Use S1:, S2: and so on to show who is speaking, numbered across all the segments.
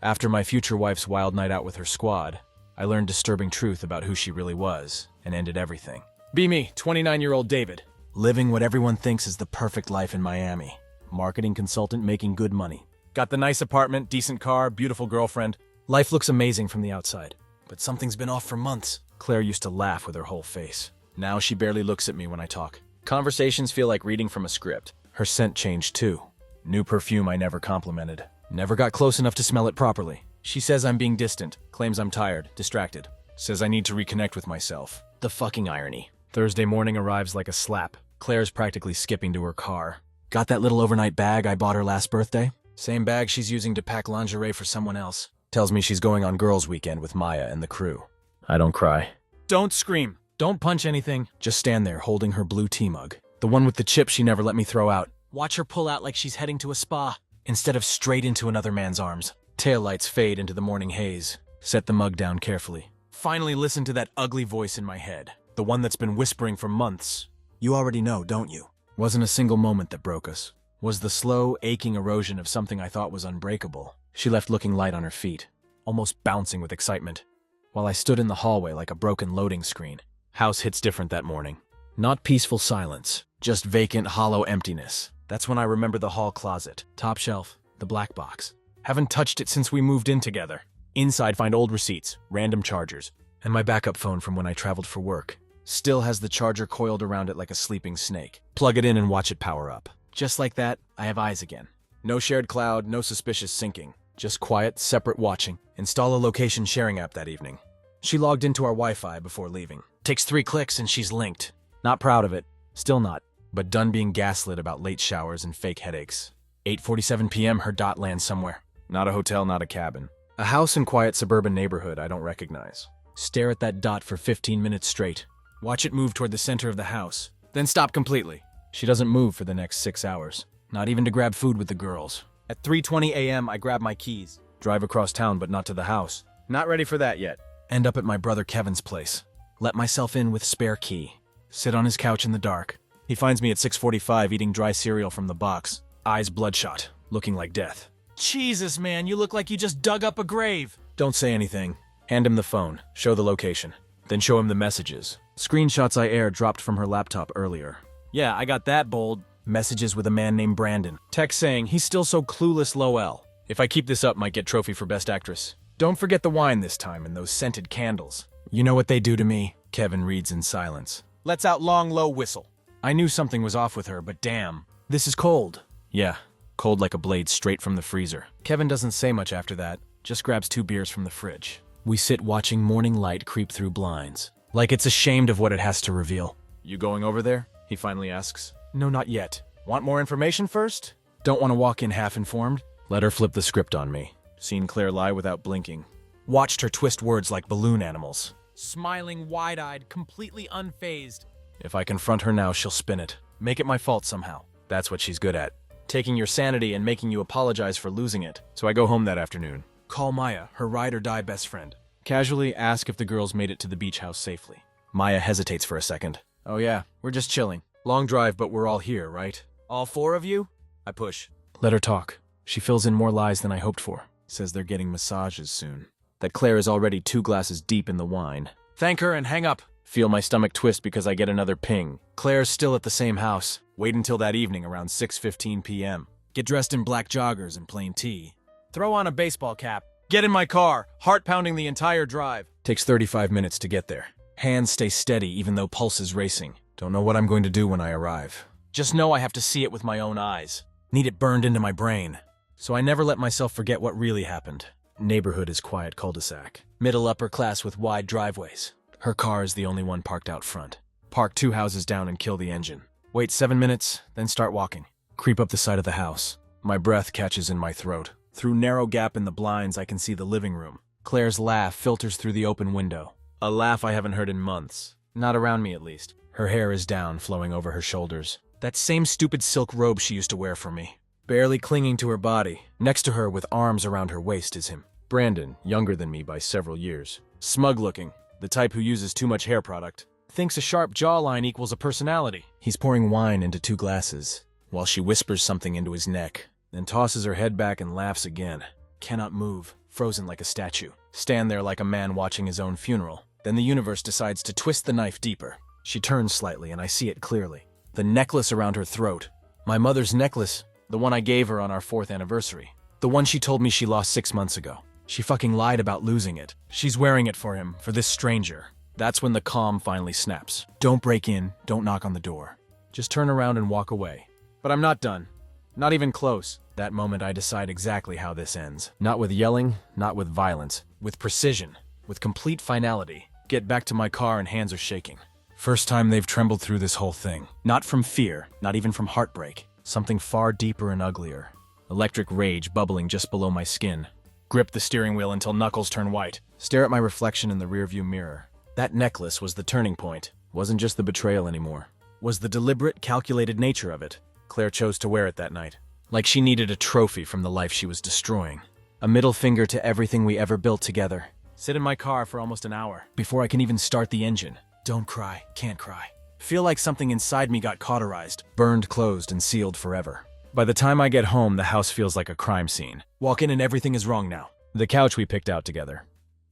S1: After my future wife's wild night out with her squad, I learned disturbing truth about who she really was and ended everything. Be me, 29-year-old David. Living what everyone thinks is the perfect life in Miami. Marketing consultant making good money. Got the nice apartment, decent car, beautiful girlfriend. Life looks amazing from the outside. But something's been off for months. Claire used to laugh with her whole face. Now she barely looks at me when I talk. Conversations feel like reading from a script. Her scent changed too. New perfume I never complimented. Never got close enough to smell it properly. She says I'm being distant, claims I'm tired, distracted. Says I need to reconnect with myself. The fucking irony. Thursday morning arrives like a slap. Claire's practically skipping to her car. Got that little overnight bag I bought her last birthday? Same bag she's using to pack lingerie for someone else. Tells me she's going on girls' weekend with Maya and the crew. I don't cry. Don't scream. Don't punch anything. Just stand there holding her blue tea mug. The one with the chip she never let me throw out. Watch her pull out like she's heading to a spa, instead of straight into another man's arms. Taillights fade into the morning haze. Set the mug down carefully. Finally listen to that ugly voice in my head. The one that's been whispering for months. You already know, don't you? Wasn't a single moment that broke us. Was the slow, aching erosion of something I thought was unbreakable. She left looking light on her feet, almost bouncing with excitement, while I stood in the hallway like a broken loading screen. House hits different that morning. Not peaceful silence, just vacant, hollow emptiness. That's when I remember the hall closet, top shelf, the black box. Haven't touched it since we moved in together. Inside find old receipts, random chargers, and my backup phone from when I traveled for work. Still has the charger coiled around it like a sleeping snake. Plug it in and watch it power up. Just like that, I have eyes again. No shared cloud, no suspicious syncing. Just quiet, separate watching. Install a location sharing app that evening. She logged into our Wi-Fi before leaving. Takes 3 clicks and she's linked. Not proud of it. Still not. But done being gaslit about late showers and fake headaches. 8:47 p.m. her dot lands somewhere. Not a hotel, not a cabin. A house in quiet suburban neighborhood I don't recognize. Stare at that dot for 15 minutes straight. Watch it move toward the center of the house. Then stop completely. She doesn't move for the next 6 hours. Not even to grab food with the girls. At 3:20 a.m. I grab my keys. Drive across town but not to the house. Not ready for that yet. End up at my brother Kevin's place. Let myself in with spare key. Sit on his couch in the dark. He finds me at 6:45 eating dry cereal from the box. Eyes bloodshot, looking like death. Jesus, man, you look like you just dug up a grave. Don't say anything. Hand him the phone. Show the location. Then show him the messages. Screenshots I airdropped from her laptop earlier. Yeah, I got that bold. Messages with a man named Brandon. Text saying he's still so clueless Lowell. If I keep this up, might get trophy for best actress. Don't forget the wine this time and those scented candles. You know what they do to me? Kevin reads in silence. Lets out long, low whistle. I knew something was off with her, but damn. This is cold. Yeah, cold like a blade straight from the freezer. Kevin doesn't say much after that. Just grabs 2 beers from the fridge. We sit watching morning light creep through blinds. Like it's ashamed of what it has to reveal. You going over there? He finally asks. No, not yet. Want more information first? Don't want to walk in half-informed. Let her flip the script on me. Seen Claire lie without blinking. Watched her twist words like balloon animals. Smiling wide-eyed, completely unfazed. If I confront her now, she'll spin it. Make it my fault somehow. That's what she's good at. Taking your sanity and making you apologize for losing it. So I go home that afternoon. Call Maya, her ride-or-die best friend. Casually ask if the girls made it to the beach house safely. Maya hesitates for a second. Oh yeah, we're just chilling. Long drive, but we're all here, right? All 4 of you? I push. Let her talk. She fills in more lies than I hoped for. Says they're getting massages soon. That Claire is already 2 glasses deep in the wine. Thank her and hang up. Feel my stomach twist because I get another ping. Claire's still at the same house. Wait until that evening around 6:15 p.m. Get dressed in black joggers and plain tea. Throw on a baseball cap. Get in my car, heart pounding the entire drive. Takes 35 minutes to get there. Hands stay steady even though pulse is racing. Don't know what I'm going to do when I arrive. Just know I have to see it with my own eyes. Need it burned into my brain. So I never let myself forget what really happened. Neighborhood is quiet cul-de-sac. Middle upper class with wide driveways. Her car is the only one parked out front. Park 2 houses down and kill the engine. Wait 7 minutes, then start walking. Creep up the side of the house. My breath catches in my throat. Through narrow gap in the blinds, I can see the living room. Claire's laugh filters through the open window. A laugh I haven't heard in months. Not around me, at least. Her hair is down, flowing over her shoulders. That same stupid silk robe she used to wear for me. Barely clinging to her body. Next to her, with arms around her waist, is him. Brandon, younger than me by several years. Smug-looking, the type who uses too much hair product. Thinks a sharp jawline equals a personality. He's pouring wine into 2 glasses, while she whispers something into his neck, then tosses her head back and laughs again. cannot move, frozen like a statue. Stand there like a man watching his own funeral. Then the universe decides to twist the knife deeper. She turns slightly and I see it clearly. The necklace around her throat. My mother's necklace, the one I gave her on our 4th anniversary. The one she told me she lost 6 months ago. She fucking lied about losing it. She's wearing it for him, for this stranger. That's when the calm finally snaps. Don't break in, don't knock on the door. Just turn around and walk away. But I'm not done. Not even close. That moment I decide exactly how this ends. Not with yelling, not with violence. With precision. With complete finality. Get back to my car and hands are shaking. First time they've trembled through this whole thing. Not from fear, not even from heartbreak. Something far deeper and uglier. Electric rage bubbling just below my skin. Grip the steering wheel until knuckles turn white. Stare at my reflection in the rearview mirror. That necklace was the turning point. Wasn't just the betrayal anymore. Was the deliberate, calculated nature of it. Claire chose to wear it that night. Like she needed a trophy from the life she was destroying. A middle finger to everything we ever built together. Sit in my car for almost an hour, before I can even start the engine. Don't cry, can't cry. Feel like something inside me got cauterized, burned, closed, and sealed forever. By the time I get home, the house feels like a crime scene. Walk in and everything is wrong now. The couch we picked out together.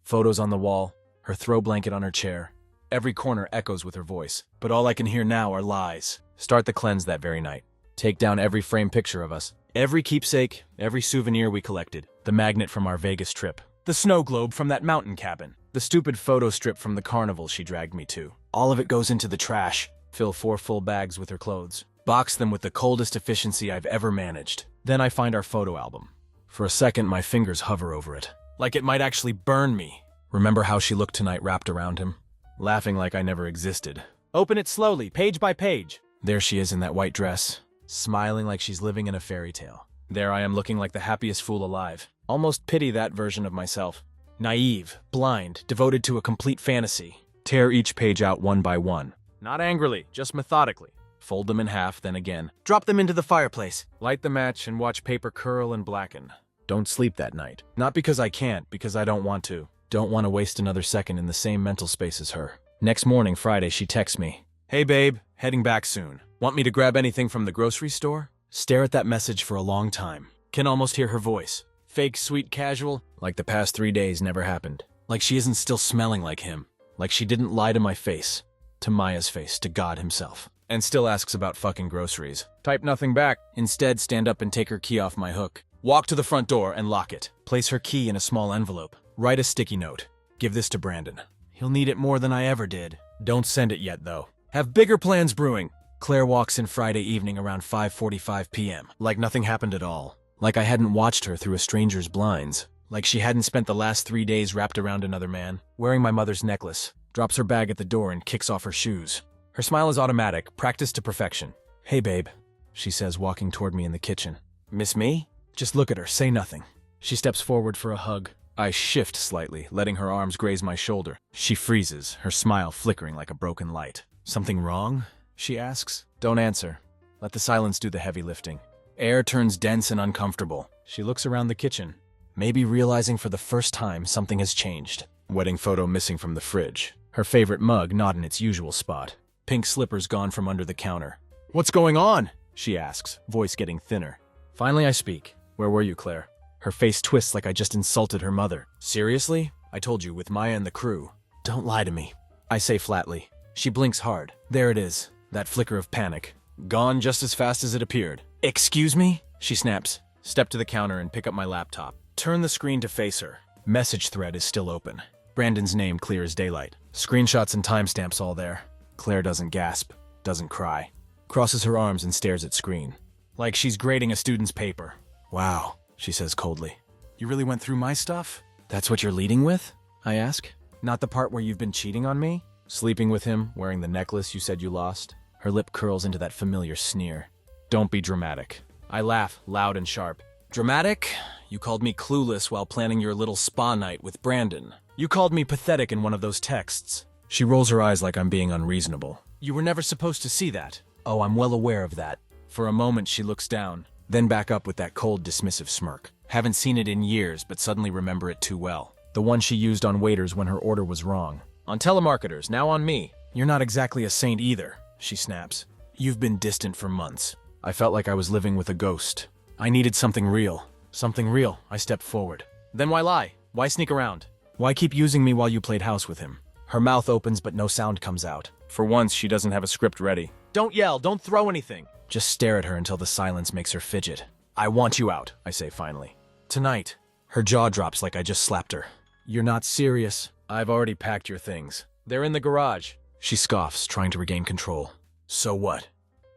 S1: Photos on the wall, her throw blanket on her chair. Every corner echoes with her voice, but all I can hear now are lies. Start the cleanse that very night. Take down every frame picture of us. Every keepsake, every souvenir we collected. The magnet from our Vegas trip. The snow globe from that mountain cabin. The stupid photo strip from the carnival she dragged me to. All of it goes into the trash. Fill 4 full bags with her clothes. Box them with the coldest efficiency I've ever managed. Then I find our photo album. For a second, my fingers hover over it. Like it might actually burn me. Remember how she looked tonight wrapped around him? Laughing like I never existed. Open it slowly, page by page. There she is in that white dress. Smiling like she's living in a fairy tale. There I am looking like the happiest fool alive. Almost pity that version of myself. Naive, blind, devoted to a complete fantasy. Tear each page out one by one. Not angrily, just methodically. Fold them in half, then again. Drop them into the fireplace. Light the match and watch paper curl and blacken. Don't sleep that night. Not because I can't, because I don't want to. Don't want to waste another second in the same mental space as her. Next morning, Friday, she texts me. Hey babe, heading back soon. Want me to grab anything from the grocery store? Stare at that message for a long time. Can almost hear her voice. Fake, sweet, casual, like the past 3 days never happened. Like she isn't still smelling like him. Like she didn't lie to my face. To Maya's face, to God himself. And still asks about fucking groceries. Type nothing back. Instead, stand up and take her key off my hook. Walk to the front door and lock it. Place her key in a small envelope. Write a sticky note. Give this to Brandon. He'll need it more than I ever did. Don't send it yet, though. Have bigger plans brewing. Claire walks in Friday evening around 5:45 p.m. Like nothing happened at all. Like I hadn't watched her through a stranger's blinds. Like she hadn't spent the last 3 days wrapped around another man. Wearing my mother's necklace. Drops her bag at the door and kicks off her shoes. Her smile is automatic, practiced to perfection. Hey babe, she says, walking toward me in the kitchen. Miss me? Just look at her, say nothing. She steps forward for a hug. I shift slightly, letting her arms graze my shoulder. She freezes, her smile flickering like a broken light. Something wrong? She asks. Don't answer. Let the silence do the heavy lifting. Air turns dense and uncomfortable. She looks around the kitchen, maybe realizing for the first time something has changed. Wedding photo missing from the fridge. Her favorite mug not in its usual spot. Pink slippers gone from under the counter. What's going on? She asks, voice getting thinner. Finally I speak. Where were you, Claire? Her face twists like I just insulted her mother. Seriously? I told you, with Maya and the crew. Don't lie to me. I say flatly. She blinks hard. There it is. That flicker of panic. Gone just as fast as it appeared. Excuse me? She snaps. Step to the counter and pick up my laptop. Turn the screen to face her. Message thread is still open. Brandon's name clear as daylight. Screenshots and timestamps all there. Claire doesn't gasp. Doesn't cry. Crosses her arms and stares at screen. Like she's grading a student's paper. Wow, she says coldly. You really went through my stuff? That's what you're leading with? I ask. Not the part where you've been cheating on me? Sleeping with him, wearing the necklace you said you lost? Her lip curls into that familiar sneer. Don't be dramatic. I laugh, loud and sharp. Dramatic? You called me clueless while planning your little spa night with Brandon. You called me pathetic in one of those texts. She rolls her eyes like I'm being unreasonable. You were never supposed to see that. Oh, I'm well aware of that. For a moment, she looks down, then back up with that cold, dismissive smirk. Haven't seen it in years, but suddenly remember it too well. The one she used on waiters when her order was wrong. On telemarketers, now on me. You're not exactly a saint either, she snaps. You've been distant for months. I felt like I was living with a ghost. I needed something real. Something real. I stepped forward. Then why lie? Why sneak around? Why keep using me while you played house with him? Her mouth opens but no sound comes out. For once, she doesn't have a script ready. Don't yell, don't throw anything. Just stare at her until the silence makes her fidget. I want you out, I say finally. Tonight. Her jaw drops like I just slapped her. You're not serious. I've already packed your things. They're in the garage. She scoffs, trying to regain control. So what?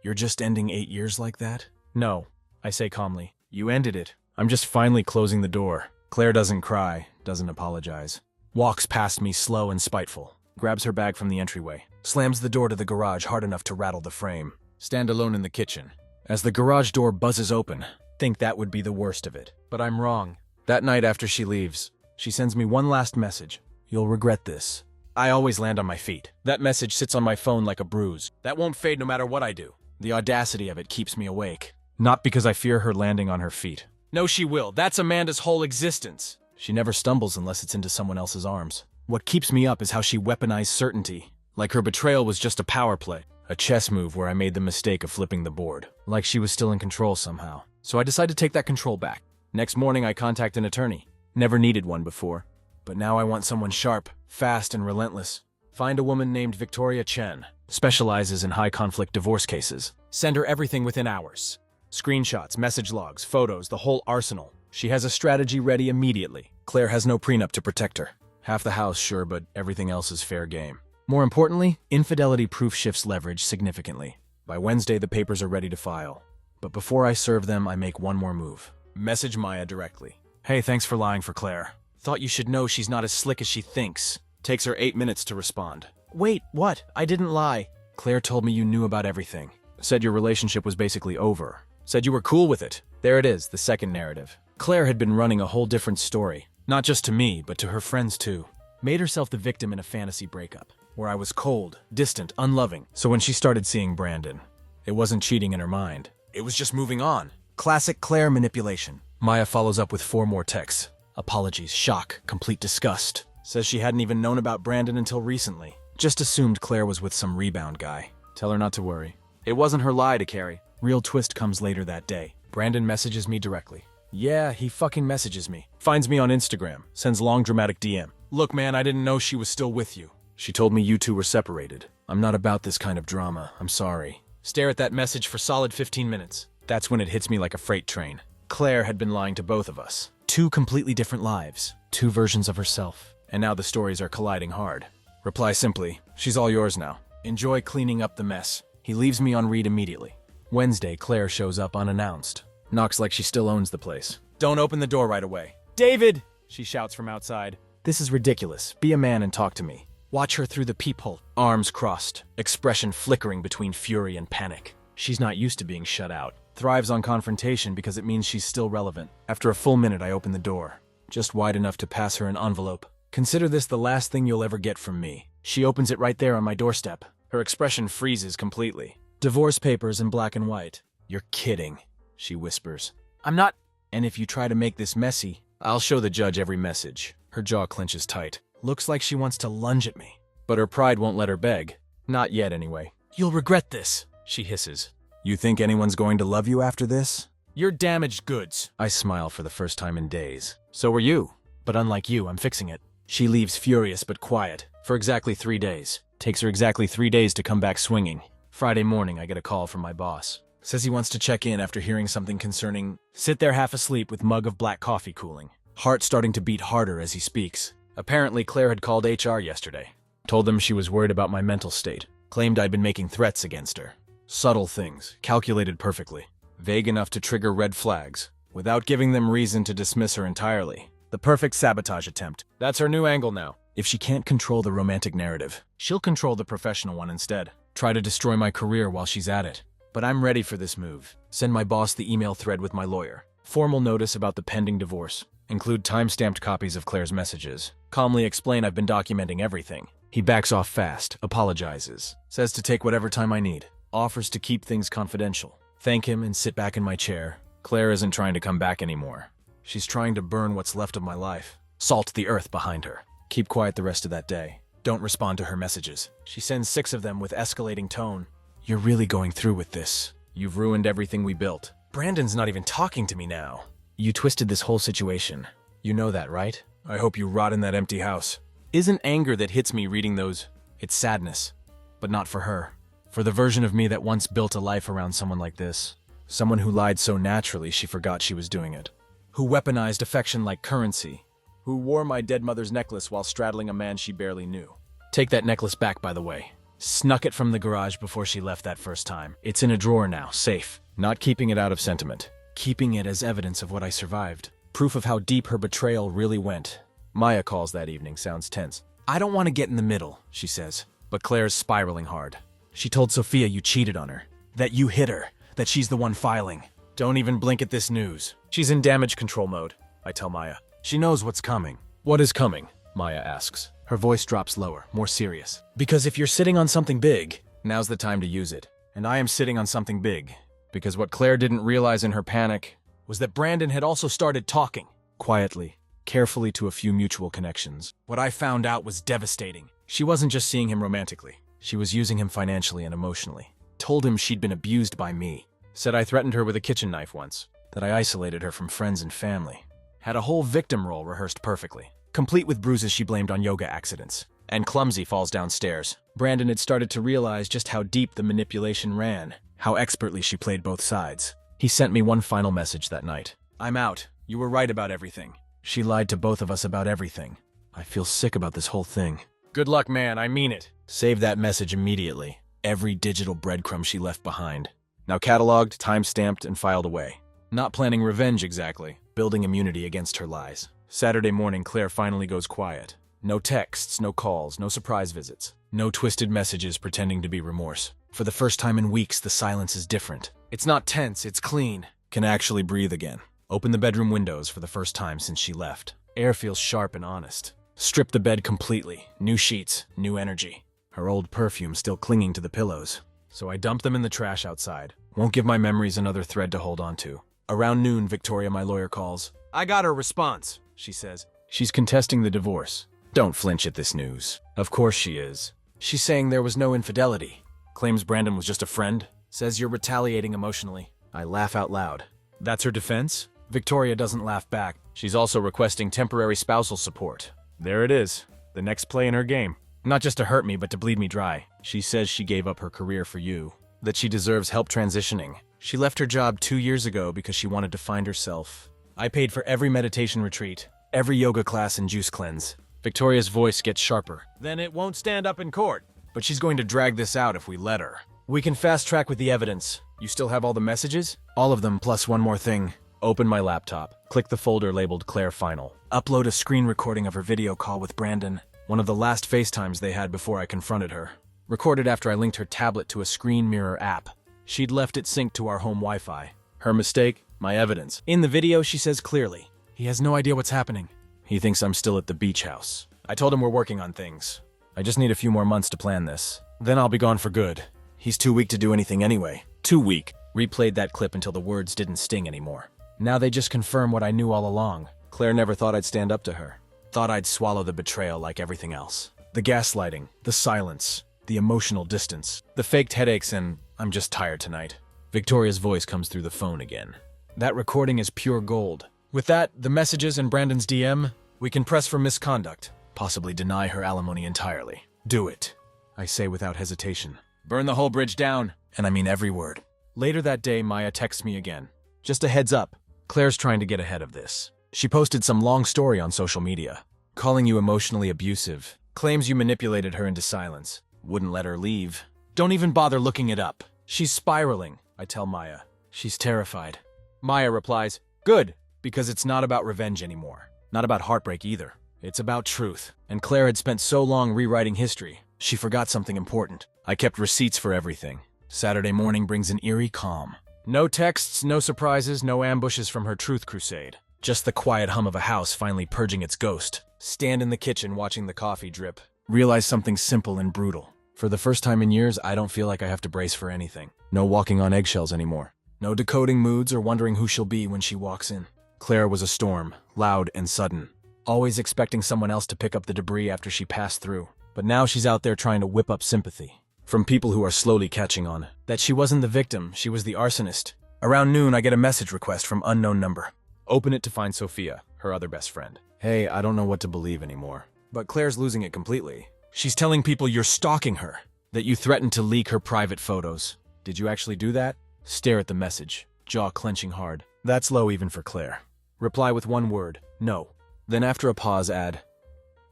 S1: You're just ending 8 years like that? No, I say calmly. You ended it. I'm just finally closing the door. Claire doesn't cry, doesn't apologize. Walks past me slow and spiteful. Grabs her bag from the entryway. Slams the door to the garage hard enough to rattle the frame. Stand alone in the kitchen. As the garage door buzzes open, think that would be the worst of it. But I'm wrong. That night after she leaves, she sends me one last message. You'll regret this. I always land on my feet. That message sits on my phone like a bruise. That won't fade no matter what I do. The audacity of it keeps me awake. Not because I fear her landing on her feet. No, she will. That's Amanda's whole existence. She never stumbles unless it's into someone else's arms. What keeps me up is how she weaponized certainty. Like her betrayal was just a power play. A chess move where I made the mistake of flipping the board. Like she was still in control somehow. So I decided to take that control back. Next morning I contact an attorney. Never needed one before. But now I want someone sharp, fast, and relentless. Find a woman named Victoria Chen. Specializes in high-conflict divorce cases. Send her everything within hours. Screenshots, message logs, photos, the whole arsenal. She has a strategy ready immediately. Claire has no prenup to protect her. Half the house, sure, but everything else is fair game. More importantly, infidelity proof shifts leverage significantly. By Wednesday, the papers are ready to file. But before I serve them, I make one more move. Message Maya directly. Hey, thanks for lying for Claire. Thought you should know she's not as slick as she thinks. Takes her 8 minutes to respond. Wait, what? I didn't lie. Claire told me you knew about everything. Said your relationship was basically over. Said you were cool with it. There it is, the second narrative. Claire had been running a whole different story. Not just to me, but to her friends too. Made herself the victim in a fantasy breakup, where I was cold, distant, unloving. So when she started seeing Brandon, it wasn't cheating in her mind. It was just moving on. Classic Claire manipulation. Maya follows up with 4 more texts. Apologies, shock, complete disgust. Says she hadn't even known about Brandon until recently. Just assumed Claire was with some rebound guy. Tell her not to worry. It wasn't her lie to carry. Real twist comes later that day. Brandon messages me directly. Yeah, he fucking messages me. Finds me on Instagram. Sends long dramatic DM. Look man, I didn't know she was still with you. She told me you two were separated. I'm not about this kind of drama. I'm sorry. Stare at that message for solid 15 minutes. That's when it hits me like a freight train. Claire had been lying to both of us. 2 completely different lives. 2 versions of herself. And now the stories are colliding hard. Reply simply, she's all yours now. Enjoy cleaning up the mess. He leaves me on read immediately. Wednesday, Claire shows up unannounced. Knocks like she still owns the place. Don't open the door right away. David! She shouts from outside. This is ridiculous. Be a man and talk to me. Watch her through the peephole. Arms crossed. Expression flickering between fury and panic. She's not used to being shut out. Thrives on confrontation because it means she's still relevant. After a full minute, I open the door. Just wide enough to pass her an envelope. Consider this the last thing you'll ever get from me. She opens it right there on my doorstep. Her expression freezes completely. Divorce papers in black and white. You're kidding, she whispers. I'm not. And if you try to make this messy, I'll show the judge every message. Her jaw clenches tight. Looks like she wants to lunge at me. But her pride won't let her beg. Not yet, anyway. You'll regret this, she hisses. You think anyone's going to love you after this? You're damaged goods. I smile for the first time in days. So are you. But unlike you, I'm fixing it. She leaves furious but quiet, for exactly 3 days. Takes her exactly 3 days to come back swinging. Friday morning, I get a call from my boss. Says he wants to check in after hearing something concerning sit there half asleep with mug of black coffee cooling. Heart starting to beat harder as he speaks. Apparently, Claire had called HR yesterday. Told them she was worried about my mental state. Claimed I'd been making threats against her. Subtle things, calculated perfectly. Vague enough to trigger red flags, without giving them reason to dismiss her entirely. The perfect sabotage attempt. That's her new angle now. If she can't control the romantic narrative, she'll control the professional one instead. Try to destroy my career while she's at it. But I'm ready for this move. Send my boss the email thread with my lawyer. Formal notice about the pending divorce. Include time-stamped copies of Claire's messages. Calmly explain I've been documenting everything. He backs off fast, apologizes. Says to take whatever time I need. Offers to keep things confidential. Thank him and sit back in my chair. Claire isn't trying to come back anymore. She's trying to burn what's left of my life. Salt the earth behind her. Keep quiet the rest of that day. Don't respond to her messages. She sends 6 of them with escalating tone. You're really going through with this. You've ruined everything we built. Brandon's not even talking to me now. You twisted this whole situation. You know that, right? I hope you rot in that empty house. Isn't anger that hits me reading those. It's sadness. But not for her. For the version of me that once built a life around someone like this. Someone who lied so naturally she forgot she was doing it. Who weaponized affection like currency. Who wore my dead mother's necklace while straddling a man she barely knew. Take that necklace back, by the way. Snuck it from the garage before she left that first time. It's in a drawer now, safe. Not keeping it out of sentiment. Keeping it as evidence of what I survived. Proof of how deep her betrayal really went. Maya calls that evening, sounds tense. I don't want to get in the middle, she says. But Claire's spiraling hard. She told Sophia you cheated on her. That you hit her. That she's the one filing. Don't even blink at this news. She's in damage control mode, I tell Maya. She knows what's coming. What is coming? Maya asks. Her voice drops lower, more serious. Because if you're sitting on something big, now's the time to use it. And I am sitting on something big. Because what Claire didn't realize in her panic was that Brandon had also started talking. Quietly, carefully to a few mutual connections. What I found out was devastating. She wasn't just seeing him romantically. She was using him financially and emotionally. Told him she'd been abused by me. Said I threatened her with a kitchen knife once. That I isolated her from friends and family. Had a whole victim role rehearsed perfectly. Complete with bruises she blamed on yoga accidents. And clumsy falls downstairs. Brandon had started to realize just how deep the manipulation ran. How expertly she played both sides. He sent me one final message that night. I'm out. You were right about everything. She lied to both of us about everything. I feel sick about this whole thing. Good luck, man. I mean it. Save that message immediately. Every digital breadcrumb she left behind. Now cataloged, time-stamped, and filed away. Not planning revenge exactly. Building immunity against her lies. Saturday morning, Claire finally goes quiet. No texts, no calls, no surprise visits. No twisted messages pretending to be remorse. For the first time in weeks, the silence is different. It's not tense, it's clean. Can actually breathe again. Open the bedroom windows for the first time since she left. Air feels sharp and honest. Strip the bed completely. New sheets, new energy. Her old perfume still clinging to the pillows. So I dump them in the trash outside. Won't give my memories another thread to hold on to. Around noon, Victoria, my lawyer, calls. I got her response, she says. She's contesting the divorce. Don't flinch at this news. Of course she is. She's saying there was no infidelity. Claims Brandon was just a friend. Says you're retaliating emotionally. I laugh out loud. That's her defense? Victoria doesn't laugh back. She's also requesting temporary spousal support. There it is. The next play in her game. Not just to hurt me, but to bleed me dry. She says she gave up her career for you. That she deserves help transitioning. She left her job 2 years ago because she wanted to find herself. I paid for every meditation retreat, every yoga class and juice cleanse. Victoria's voice gets sharper. Then it won't stand up in court. But she's going to drag this out if we let her. We can fast track with the evidence. You still have all the messages? All of them, plus one more thing. Open my laptop. Click the folder labeled Claire Final. Upload a screen recording of her video call with Brandon. One of the last FaceTimes they had before I confronted her. Recorded after I linked her tablet to a screen mirror app. She'd left it synced to our home Wi-Fi. Her mistake, my evidence. In the video, she says clearly, he has no idea what's happening. He thinks I'm still at the beach house. I told him we're working on things. I just need a few more months to plan this. Then I'll be gone for good. He's too weak to do anything anyway. Too weak. Replayed that clip until the words didn't sting anymore. Now they just confirm what I knew all along. Claire never thought I'd stand up to her. Thought I'd swallow the betrayal like everything else. The gaslighting, the silence, the emotional distance, the faked headaches, and I'm just tired tonight. Victoria's voice comes through the phone again. That recording is pure gold. With that, the messages and Brandon's DM, we can press for misconduct. Possibly deny her alimony entirely. Do it, I say without hesitation. Burn the whole bridge down, and I mean every word. Later that day, Maya texts me again. Just a heads up, Claire's trying to get ahead of this. She posted some long story on social media, calling you emotionally abusive, claims you manipulated her into silence, wouldn't let her leave. Don't even bother looking it up. She's spiraling, I tell Maya. She's terrified. Maya replies, good, because it's not about revenge anymore. Not about heartbreak either. It's about truth. And Claire had spent so long rewriting history, she forgot something important. I kept receipts for everything. Saturday morning brings an eerie calm. No texts, no surprises, no ambushes from her truth crusade. Just the quiet hum of a house finally purging its ghost. Stand in the kitchen watching the coffee drip. Realize something simple and brutal. For the first time in years, I don't feel like I have to brace for anything. No walking on eggshells anymore. No decoding moods or wondering who she'll be when she walks in. Claire was a storm, loud and sudden. Always expecting someone else to pick up the debris after she passed through. But now she's out there trying to whip up sympathy. From people who are slowly catching on. That she wasn't the victim, she was the arsonist. Around noon, I get a message request from unknown number. Open it to find Sophia, her other best friend. Hey, I don't know what to believe anymore. But Claire's losing it completely. She's telling people you're stalking her, that you threatened to leak her private photos. Did you actually do that? Stare at the message, jaw clenching hard. That's low even for Claire. Reply with one word, no. Then after a pause add,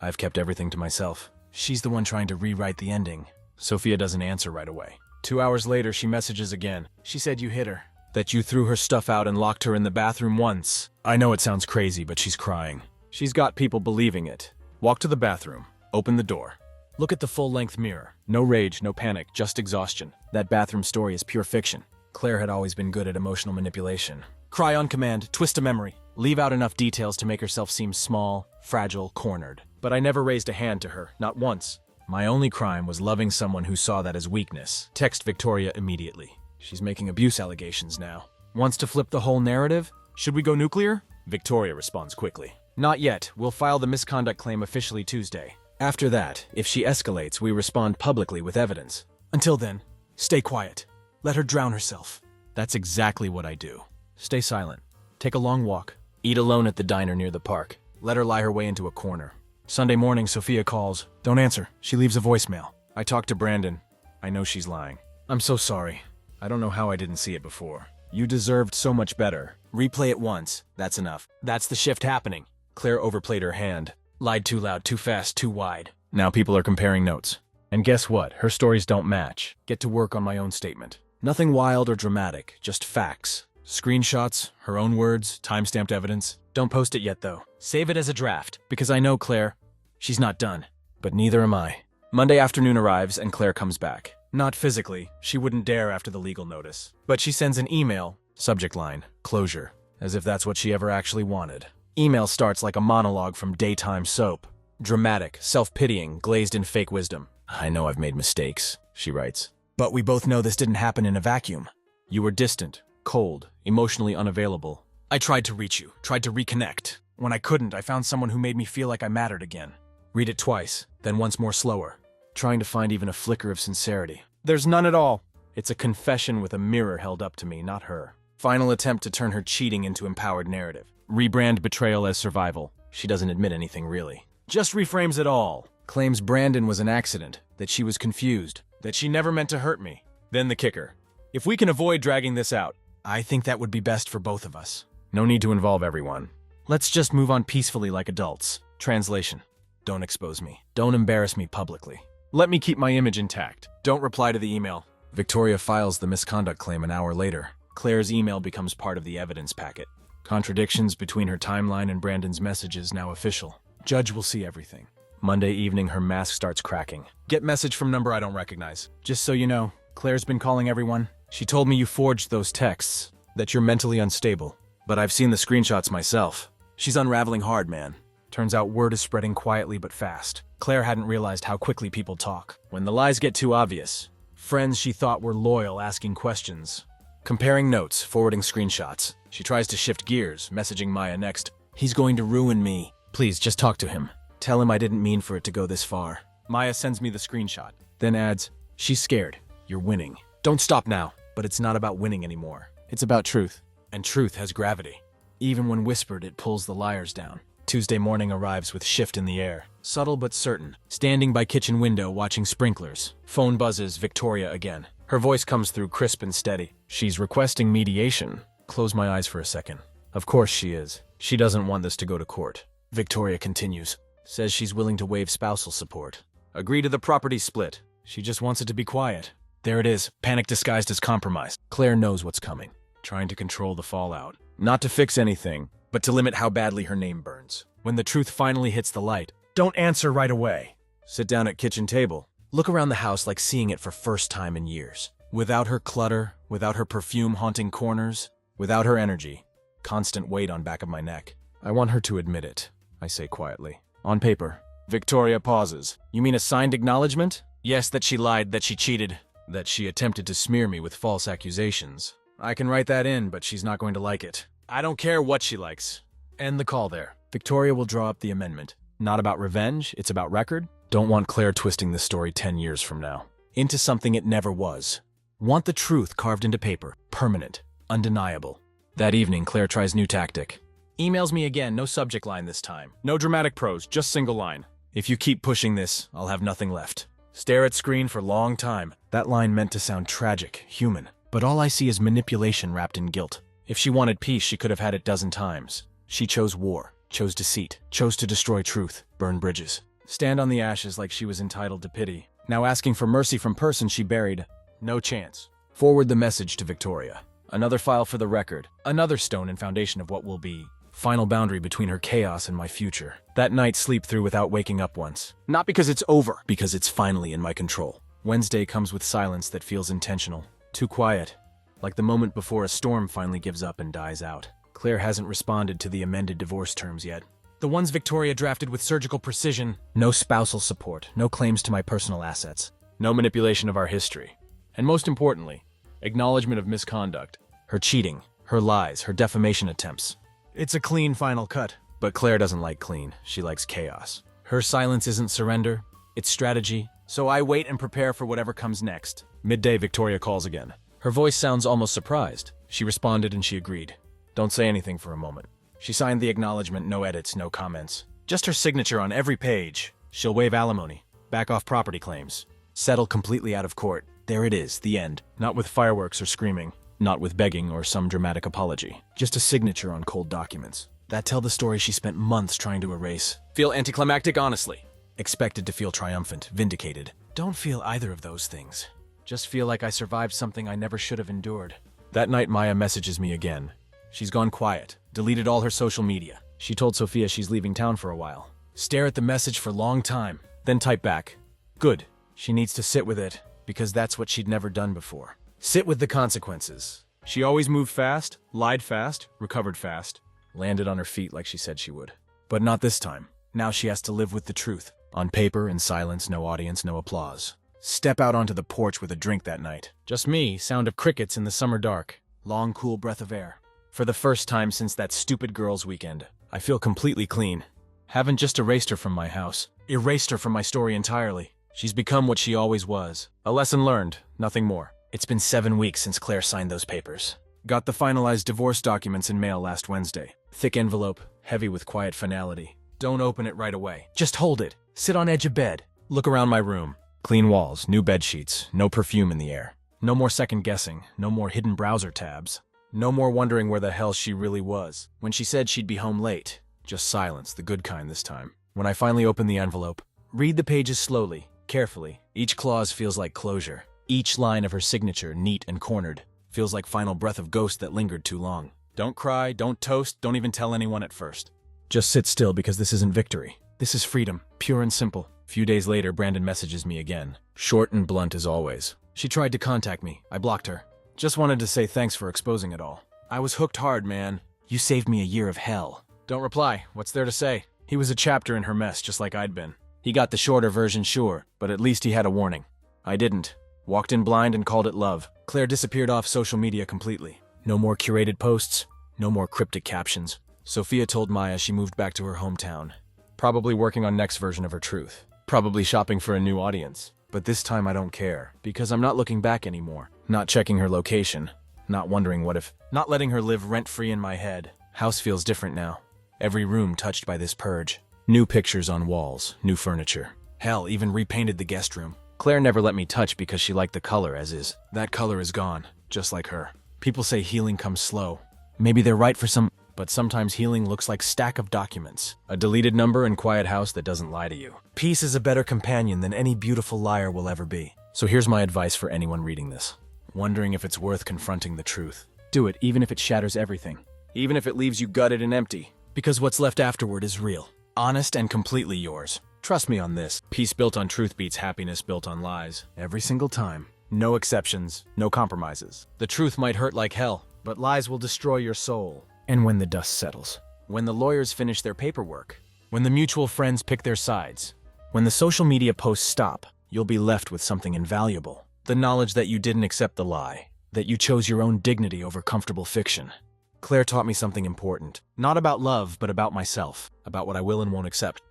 S1: I've kept everything to myself. She's the one trying to rewrite the ending. Sophia doesn't answer right away. 2 hours later, she messages again. She said you hit her. That you threw her stuff out and locked her in the bathroom once. I know it sounds crazy, but she's crying. She's got people believing it. Walk to the bathroom. Open the door. Look at the full-length mirror. No rage, no panic, just exhaustion. That bathroom story is pure fiction. Claire had always been good at emotional manipulation. Cry on command, twist a memory. Leave out enough details to make herself seem small, fragile, cornered. But I never raised a hand to her, not once. My only crime was loving someone who saw that as weakness. Text Victoria immediately. She's making abuse allegations now. Wants to flip the whole narrative? Should we go nuclear? Victoria responds quickly. Not yet. We'll file the misconduct claim officially Tuesday. After that, if she escalates, we respond publicly with evidence. Until then, stay quiet. Let her drown herself. That's exactly what I do. Stay silent. Take a long walk. Eat alone at the diner near the park. Let her lie her way into a corner. Sunday morning, Sophia calls. Don't answer. She leaves a voicemail. I talk to Brandon. I know she's lying. I'm so sorry. I don't know how I didn't see it before. You deserved so much better. Replay it once. That's enough. That's the shift happening. Claire overplayed her hand. Lied too loud, too fast, too wide. Now people are comparing notes. And guess what? Her stories don't match. Get to work on my own statement. Nothing wild or dramatic, just facts. Screenshots, her own words, time-stamped evidence. Don't post it yet, though. Save it as a draft, because I know Claire. She's not done. But neither am I. Monday afternoon arrives, and Claire comes back. Not physically. She wouldn't dare after the legal notice. But she sends an email. Subject line, closure. As if that's what she ever actually wanted. Email starts like a monologue from daytime soap. Dramatic, self-pitying, glazed in fake wisdom. I know I've made mistakes, she writes. But we both know this didn't happen in a vacuum. You were distant, cold, emotionally unavailable. I tried to reach you, tried to reconnect. When I couldn't, I found someone who made me feel like I mattered again. Read it twice, then once more slower. Trying to find even a flicker of sincerity. There's none at all. It's a confession with a mirror held up to me, not her. Final attempt to turn her cheating into empowered narrative. Rebrand betrayal as survival. She doesn't admit anything really. Just reframes it all. Claims Brandon was an accident, that she was confused, that she never meant to hurt me. Then the kicker. If we can avoid dragging this out, I think that would be best for both of us. No need to involve everyone. Let's just move on peacefully like adults. Translation. Don't expose me. Don't embarrass me publicly. Let me keep my image intact. Don't reply to the email. Victoria files the misconduct claim an hour later. Claire's email becomes part of the evidence packet. Contradictions between her timeline and Brandon's messages now official. Judge will see everything. Monday evening, her mask starts cracking. Get message from number I don't recognize. Just so you know, Claire's been calling everyone. She told me you forged those texts, that you're mentally unstable. But I've seen the screenshots myself. She's unraveling hard, man. Turns out word is spreading quietly but fast. Claire hadn't realized how quickly people talk. When the lies get too obvious, friends she thought were loyal asking questions. Comparing notes, forwarding screenshots. She tries to shift gears, messaging Maya next. He's going to ruin me. Please, just talk to him. Tell him I didn't mean for it to go this far. Maya sends me the screenshot, then adds, she's scared. You're winning. Don't stop now. But it's not about winning anymore. It's about truth. And truth has gravity. Even when whispered, it pulls the liars down. Tuesday morning arrives with shift in the air. Subtle but certain. Standing by kitchen window watching sprinklers. Phone buzzes, Victoria again. Her voice comes through crisp and steady. She's requesting mediation. Close my eyes for a second. Of course she is. She doesn't want this to go to court. Victoria continues. Says she's willing to waive spousal support. Agree to the property split. She just wants it to be quiet. There it is, panic disguised as compromise. Claire knows what's coming. Trying to control the fallout. Not to fix anything, but to limit how badly her name burns. When the truth finally hits the light, don't answer right away. Sit down at kitchen table. Look around the house like seeing it for first time in years. Without her clutter, without her perfume haunting corners, without her energy. Constant weight on back of my neck. I want her to admit it, I say quietly. On paper. Victoria pauses. You mean a signed acknowledgement? Yes, that she lied, that she cheated, that she attempted to smear me with false accusations. I can write that in, but she's not going to like it. I don't care what she likes. End the call there. Victoria will draw up the amendment. Not about revenge, it's about record. Don't want Claire twisting this story 10 years from now. Into something it never was. Want the truth carved into paper. Permanent. Undeniable. That evening, Claire tries new tactic. Emails me again, no subject line this time. No dramatic prose, just single line. If you keep pushing this, I'll have nothing left. Stare at screen for long time. That line meant to sound tragic, human. But all I see is manipulation wrapped in guilt. If she wanted peace, she could have had it dozen times. She chose war, chose deceit, chose to destroy truth, burn bridges, stand on the ashes like she was entitled to pity. Now asking for mercy from person she buried. No chance. Forward the message to Victoria. Another file for the record. Another stone and foundation of what will be. Final boundary between her chaos and my future. That night sleep through without waking up once. Not because it's over, because it's finally in my control. Wednesday comes with silence that feels intentional. Too quiet. Like the moment before a storm finally gives up and dies out. Claire hasn't responded to the amended divorce terms yet. The ones Victoria drafted with surgical precision. No spousal support, no claims to my personal assets. No manipulation of our history. And most importantly, acknowledgement of misconduct. Her cheating, her lies, her defamation attempts. It's a clean final cut. But Claire doesn't like clean, she likes chaos. Her silence isn't surrender, it's strategy. So I wait and prepare for whatever comes next. Midday, Victoria calls again. Her voice sounds almost surprised. She responded and she agreed. Don't say anything for a moment. She signed the acknowledgement, no edits, no comments. Just her signature on every page. She'll waive alimony, back off property claims, settle completely out of court. There it is, the end. Not with fireworks or screaming. Not with begging or some dramatic apology. Just a signature on cold documents. That tell the story she spent months trying to erase. Feel anticlimactic, honestly. Expected to feel triumphant, vindicated. Don't feel either of those things. Just feel like I survived something I never should have endured. That night, Maya messages me again. She's gone quiet, deleted all her social media. She told Sophia she's leaving town for a while. Stare at the message for a long time, then type back. Good. She needs to sit with it, because that's what she'd never done before. Sit with the consequences. She always moved fast, lied fast, recovered fast, landed on her feet like she said she would. But not this time. Now she has to live with the truth. On paper, in silence, no audience, no applause. Step out onto the porch with a drink that night. Just me, sound of crickets in the summer dark. Long, cool breath of air. For the first time since that stupid girls' weekend, I feel completely clean. Haven't just erased her from my house. Erased her from my story entirely. She's become what she always was. A lesson learned, nothing more. It's been 7 weeks since Claire signed those papers. Got the finalized divorce documents in mail last Wednesday. Thick envelope, heavy with quiet finality. Don't open it right away. Just hold it. Sit on edge of bed. Look around my room. Clean walls, new bed sheets, no perfume in the air. No more second guessing, no more hidden browser tabs. No more wondering where the hell she really was. When she said she'd be home late, just silence, the good kind this time. When I finally open the envelope, read the pages slowly, carefully. Each clause feels like closure. Each line of her signature, neat and cornered, feels like final breath of ghost that lingered too long. Don't cry, don't toast, don't even tell anyone at first. Just sit still because this isn't victory. This is freedom, pure and simple. Few days later, Brandon messages me again. Short and blunt as always. She tried to contact me. I blocked her. Just wanted to say thanks for exposing it all. I was hooked hard, man. You saved me a year of hell. Don't reply. What's there to say? He was a chapter in her mess, just like I'd been. He got the shorter version, sure, but at least he had a warning. I didn't. Walked in blind and called it love. Claire disappeared off social media completely. No more curated posts. No more cryptic captions. Sophia told Maya she moved back to her hometown. Probably working on next version of her truth. Probably shopping for a new audience. But this time I don't care, because I'm not looking back anymore. Not checking her location. Not wondering what if. Not letting her live rent-free in my head. House feels different now. Every room touched by this purge. New pictures on walls. New furniture. Hell, even repainted the guest room. Claire never let me touch because she liked the color as is. That color is gone, just like her. People say healing comes slow. Maybe they're right for some, but sometimes healing looks like stack of documents. A deleted number and quiet house that doesn't lie to you. Peace is a better companion than any beautiful liar will ever be. So here's my advice for anyone reading this. Wondering if it's worth confronting the truth. Do it even if it shatters everything. Even if it leaves you gutted and empty. Because what's left afterward is real. Honest and completely yours. Trust me on this. Peace built on truth beats happiness built on lies. Every single time. No exceptions, no compromises. The truth might hurt like hell, but lies will destroy your soul. And when the dust settles. When the lawyers finish their paperwork. When the mutual friends pick their sides. When the social media posts stop, you'll be left with something invaluable. The knowledge that you didn't accept the lie. That you chose your own dignity over comfortable fiction. Claire taught me something important. Not about love, but about myself. About what I will and won't accept.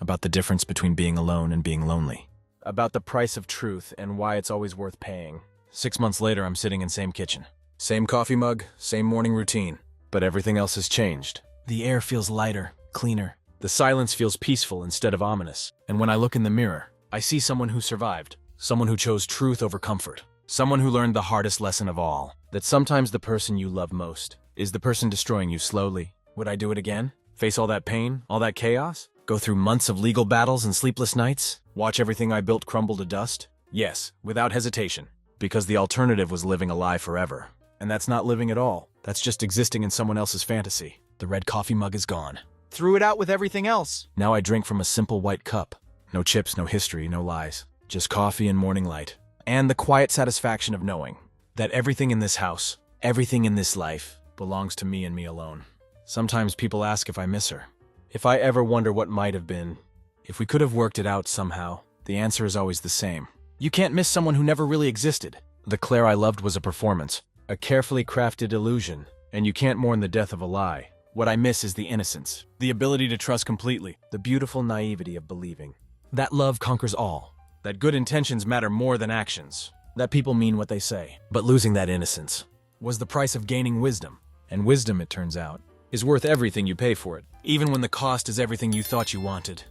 S1: About the difference between being alone and being lonely. About the price of truth and why it's always worth paying. 6 months later, I'm sitting in same kitchen. Same coffee mug, same morning routine. But everything else has changed. The air feels lighter, cleaner. The silence feels peaceful instead of ominous. And when I look in the mirror, I see someone who survived. Someone who chose truth over comfort. Someone who learned the hardest lesson of all. That sometimes the person you love most is the person destroying you slowly. Would I do it again? Face all that pain? All that chaos? Go through months of legal battles and sleepless nights? Watch everything I built crumble to dust? Yes, without hesitation. Because the alternative was living a lie forever. And that's not living at all. That's just existing in someone else's fantasy. The red coffee mug is gone. Threw it out with everything else. Now I drink from a simple white cup. No chips, no history, no lies. Just coffee and morning light. And the quiet satisfaction of knowing that everything in this house, everything in this life, belongs to me and me alone. Sometimes people ask if I miss her. If I ever wonder what might have been. If we could have worked it out somehow, the answer is always the same. You can't miss someone who never really existed. The Claire I loved was a performance, a carefully crafted illusion, and you can't mourn the death of a lie. What I miss is the innocence, the ability to trust completely, the beautiful naivety of believing. That love conquers all. That good intentions matter more than actions. That people mean what they say. But losing that innocence was the price of gaining wisdom. And wisdom, it turns out, is worth everything you pay for it, even when the cost is everything you thought you wanted.